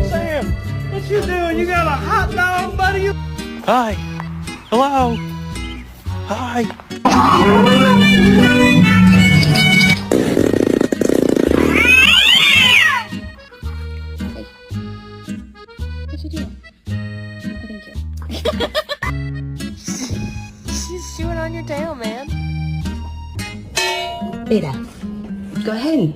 Sam, what you doing? You got a hot dog, buddy? Hi. Hello. Hi. What you doing? Oh, thank you. She's chewing on your tail, man. Beta, go ahead.